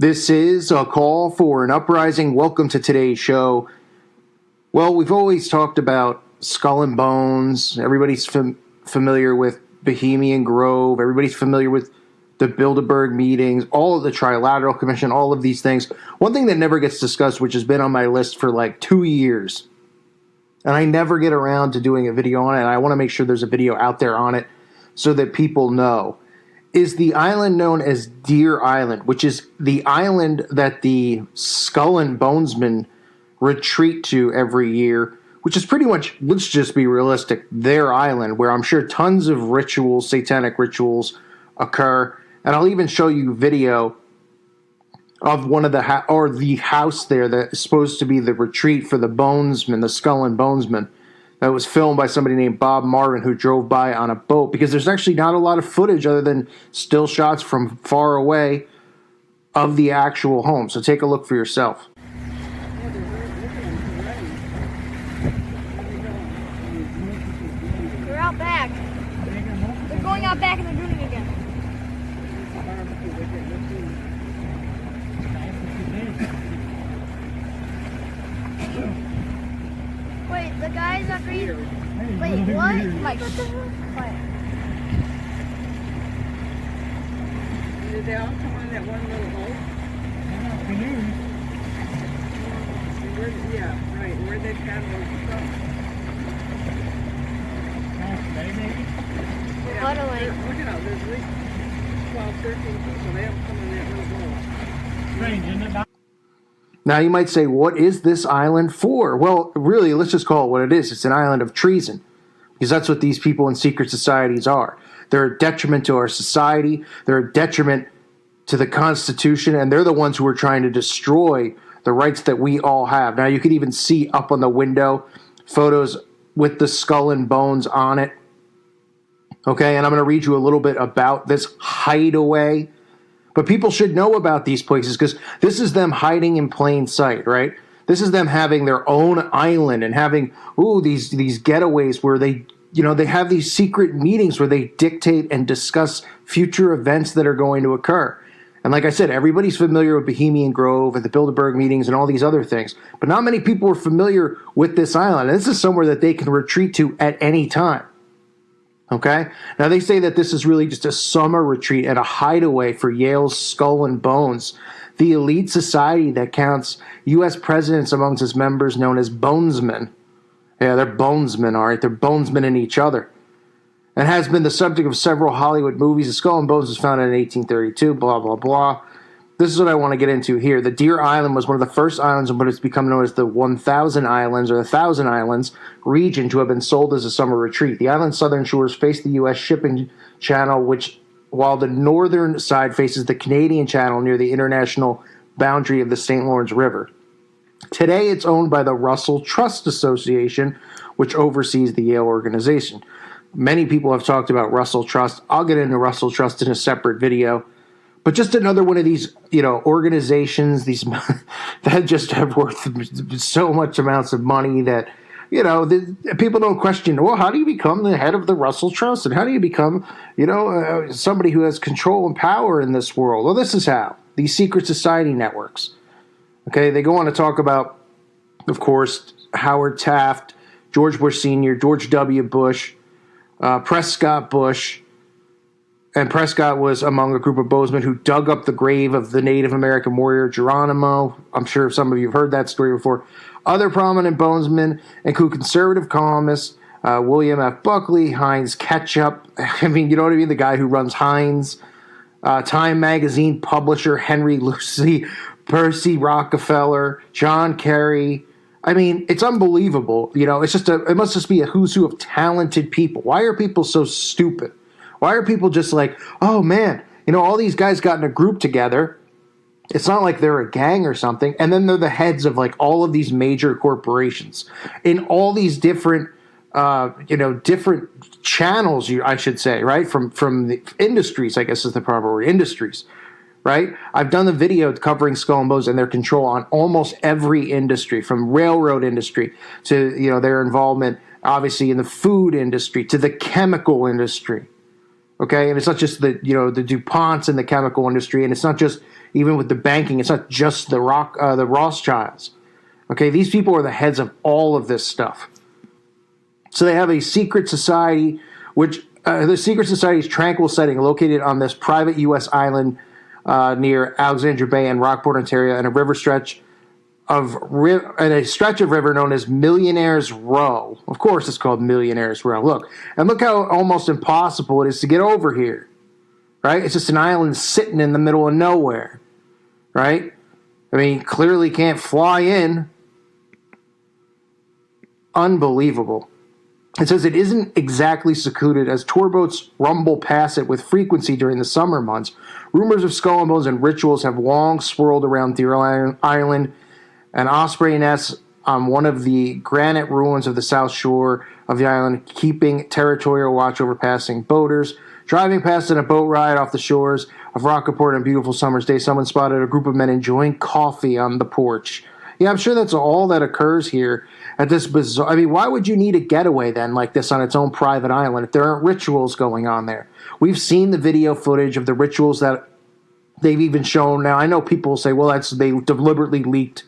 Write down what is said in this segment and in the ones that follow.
This is a call for an uprising. Welcome to today's show. Well, we've always talked about Skull and Bones. Everybody's familiar with Bohemian Grove. Everybody's familiar with the Bilderberg meetings, all of the Trilateral Commission, all of these things. One thing that never gets discussed, which has been on my list for like 2 years, and I never get around to doing a video on it, and I want to make sure there's a video out there on it so that people know, is the island known as Deer Island, which is the island that the Skull and Bonesmen retreat to every year, which is pretty much, let's just be realistic, their island, where I'm sure tons of rituals, satanic rituals, occur. And I'll even show you video of one of the house there that is supposed to be the retreat for the Bonesmen, the Skull and Bonesmen. That was filmed by somebody named Bob Marvin, who drove by on a boat, because there's actually not a lot of footage other than still shots from far away of the actual home. So take a look for yourself. They're out back. They're going out back and they're doing it again. Wait, the guy's not green. Wait, what? Mike, what the hell? Quiet. Did they all come on that one little boat? Yeah, right. Where they paddled from? We're huddling. Look at all. There's at least 12, 13 people. They all come on that little boat. Strange, isn't it? Now, you might say, what is this island for? Well, really, let's just call it what it is. It's an island of treason, because that's what these people in secret societies are. They're a detriment to our society. They're a detriment to the Constitution, and they're the ones who are trying to destroy the rights that we all have. Now, you can even see up on the window photos with the skull and bones on it. Okay, and I'm going to read you a little bit about this hideaway. But people should know about these places, because this is them hiding in plain sight, right? This is them having their own island and having, these getaways where they have these secret meetings where they dictate and discuss future events that are going to occur. And like I said, everybody's familiar with Bohemian Grove and the Bilderberg meetings and all these other things. But not many people are familiar with this island. And this is somewhere that they can retreat to at any time. Okay? Now, they say that this is really just a summer retreat and a hideaway for Yale's Skull and Bones, the elite society that counts U.S. presidents amongst its members, known as Bonesmen. Yeah, they're Bonesmen, all right? They're Bonesmen in each other. And has been the subject of several Hollywood movies. The Skull and Bones was founded in 1832, blah, blah, blah. This is what I want to get into here. The Deer Island was one of the first islands in what has become known as the 1,000 Islands, or the Thousand Islands region, to have been sold as a summer retreat. The island's southern shores face the U.S. shipping channel, while the northern side faces the Canadian channel near the international boundary of the St. Lawrence River. Today, it's owned by the Russell Trust Association, which oversees the Yale organization. Many people have talked about Russell Trust. I'll get into Russell Trust in a separate video. But just another one of these, organizations, these that just have worth so much amounts of money that, people don't question, well, how do you become the head of the Russell Trust? And how do you become, somebody who has control and power in this world? Well, this is how. These secret society networks. Okay, they go on to talk about, of course, Howard Taft, George Bush Sr., George W. Bush, Prescott Bush. And Prescott was among a group of Bonesmen who dug up the grave of the Native American warrior Geronimo. I'm sure some of you have heard that story before. Other prominent Bonesmen include conservative columnist William F. Buckley, Heinz Ketchup. I mean, you know what I mean? The guy who runs Heinz. Time magazine publisher Henry Lucy, Percy Rockefeller, John Kerry. I mean, it's unbelievable. It must just be a who's who of talented people. Why are people so stupid? Why are people just like, oh man, all these guys got in a group together. It's not like they're a gang or something. And then they're the heads of like all of these major corporations in all these different, different channels, I should say, right? From the industries, I guess is the proper word, industries, right? I've done the video covering Skull and Bones and their control on almost every industry, from railroad industry to, their involvement, obviously, in the food industry, to the chemical industry. Okay, and it's not just the the DuPonts and the chemical industry, and it's not just even with the banking. It's not just the Rothschilds. Okay, these people are the heads of all of this stuff. So they have a secret society, which the secret society's tranquil setting located on this private U.S. island near Alexandria Bay and Rockport, Ontario, and a stretch of river known as Millionaire's Row. Of course, it's called Millionaire's Row. Look how almost impossible it is to get over here. Right? It's just an island sitting in the middle of nowhere. Right? I mean, clearly can't fly in. Unbelievable. It says it isn't exactly secluded as tour boats rumble past it with frequency during the summer months. Rumors of skull and bones and rituals have long swirled around Deer Island. An osprey nest on one of the granite ruins of the south shore of the island, keeping territorial watch over passing boaters. Driving past in a boat ride off the shores of Rockport on a beautiful summer's day, someone spotted a group of men enjoying coffee on the porch. Yeah, I'm sure that's all that occurs here at this bizarre. I mean, why would you need a getaway then like this on its own private island if there aren't rituals going on there? We've seen the video footage of the rituals that they've even shown. Now, I know people will say, well, they deliberately leaked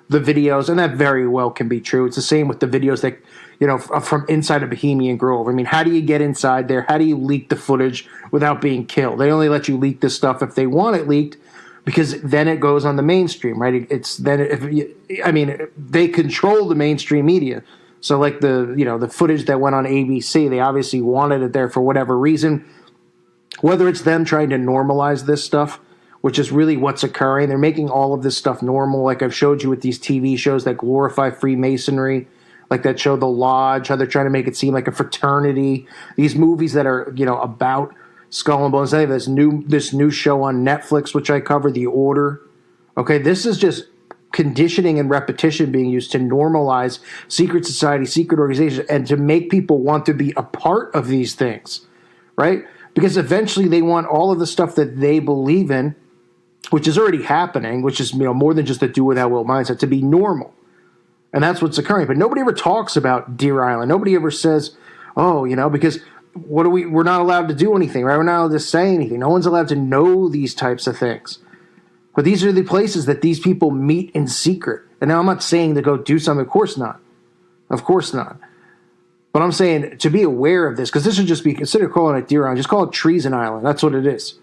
the videos, and that very well can be true. It's the same with the videos that, from inside of Bohemian Grove. I mean, how do you get inside there? How do you leak the footage without being killed? They only let you leak this stuff if they want it leaked, because then it goes on the mainstream, right? They control the mainstream media. So like the footage that went on ABC, they obviously wanted it there for whatever reason. Whether it's them trying to normalize this stuff, which is really what's occurring. They're making all of this stuff normal, like I've showed you with these TV shows that glorify Freemasonry, like that show The Lodge, how they're trying to make it seem like a fraternity. These movies that are, about Skull and Bones. They have this new show on Netflix, which I cover, The Order. Okay, this is just conditioning and repetition being used to normalize secret society, secret organizations, and to make people want to be a part of these things, right? Because eventually they want all of the stuff that they believe in, which is already happening, which is more than just a do without will mindset, to be normal. And that's what's occurring. But nobody ever talks about Deer Island. Nobody ever says, because we're not allowed to do anything, right? We're not allowed to say anything. No one's allowed to know these types of things. But these are the places that these people meet in secret. And now I'm not saying to go do something. Of course not. Of course not. But I'm saying to be aware of this, because this should just be, instead of calling it Deer Island, just call it Treason Island. That's what it is.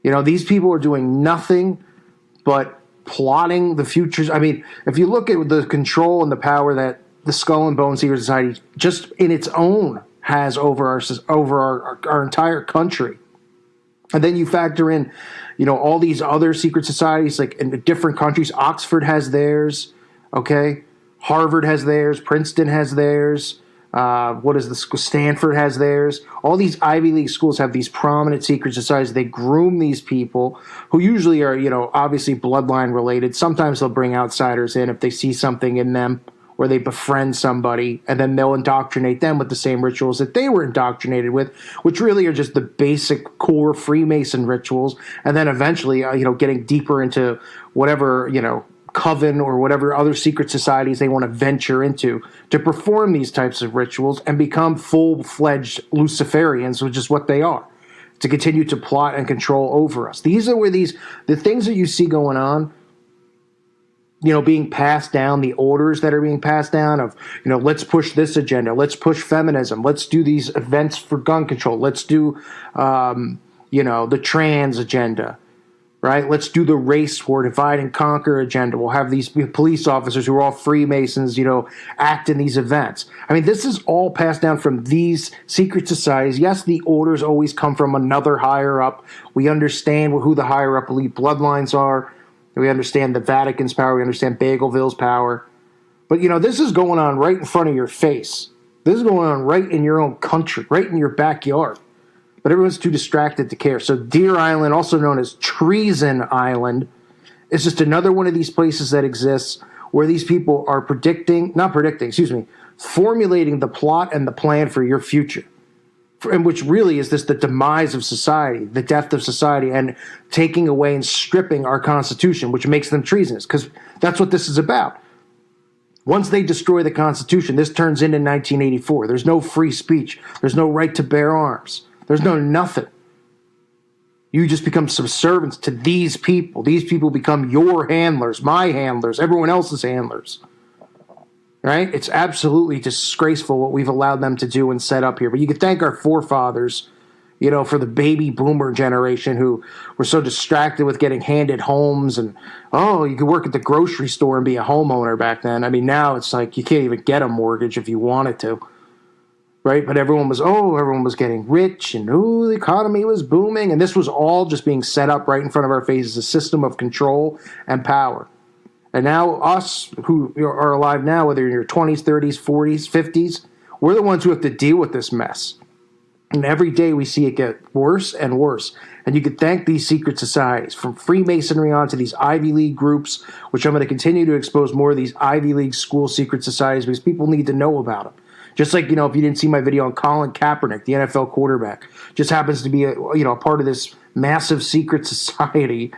These people are doing nothing but plotting the futures. I mean, if you look at the control and the power that the Skull and Bones Secret Society just in its own has over our entire country, and then you factor in, all these other secret societies, like in different countries. Oxford has theirs, okay? Harvard has theirs. Princeton has theirs. Stanford has theirs. All these Ivy League schools have these prominent secret societies. They groom these people who usually are, obviously bloodline related. Sometimes they'll bring outsiders in if they see something in them, or they befriend somebody, and then they'll indoctrinate them with the same rituals that they were indoctrinated with, which really are just the basic core Freemason rituals. And then eventually, getting deeper into whatever, coven or whatever other secret societies they want to venture into to perform these types of rituals and become full-fledged Luciferians, which is what they are, to continue to plot and control over us. These are where the things that you see going on, being passed down, the orders that are being passed down of, let's push this agenda, let's push feminism, let's do these events for gun control, let's do, the trans agenda. Right? Let's do the race war, divide and conquer agenda. We'll have these police officers who are all Freemasons, act in these events. I mean, this is all passed down from these secret societies. Yes, the orders always come from another higher up. We understand who the higher up elite bloodlines are. We understand the Vatican's power. We understand Bagelville's power. But, this is going on right in front of your face. This is going on right in your own country, right in your backyard. But everyone's too distracted to care. So Deer Island, also known as Treason Island, is just another one of these places that exists where these people are formulating the plot and the plan for your future. And which really is the demise of society, the death of society, and taking away and stripping our Constitution, which makes them treasonous, because that's what this is about. Once they destroy the Constitution, this turns into 1984. There's no free speech. There's no right to bear arms. There's no nothing. You just become subservient to these people. These people become your handlers, my handlers, everyone else's handlers. Right? It's absolutely disgraceful what we've allowed them to do and set up here. But you could thank our forefathers, for the baby boomer generation who were so distracted with getting handed homes and, you could work at the grocery store and be a homeowner back then. I mean, now it's like you can't even get a mortgage if you wanted to. Right? But everyone was getting rich and, the economy was booming. And this was all just being set up right in front of our faces, a system of control and power. And now us who are alive now, whether you're in your 20s, 30s, 40s, 50s, we're the ones who have to deal with this mess. And every day we see it get worse and worse. And you could thank these secret societies, from Freemasonry on to these Ivy League groups, which I'm going to continue to expose more of these Ivy League school secret societies because people need to know about them. Just like, if you didn't see my video on Colin Kaepernick, the NFL quarterback, just happens to be a part of this massive secret society,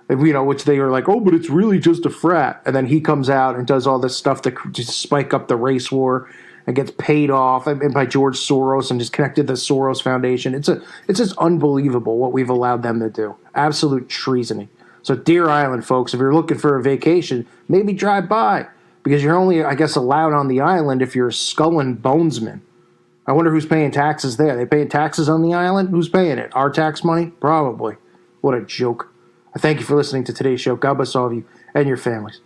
which they are like, but it's really just a frat. And then he comes out and does all this stuff to just spike up the race war and gets paid off by George Soros and just connected to the Soros Foundation. It's just unbelievable what we've allowed them to do. Absolute treasoning. So Deer Island, folks, if you're looking for a vacation, maybe drive by because you're only, I guess, allowed on the island if you're a Skull and Bonesman. I wonder who's paying taxes there. They paying taxes on the island? Who's paying it? Our tax money? Probably. What a joke. I thank you for listening to today's show. God bless all of you and your families.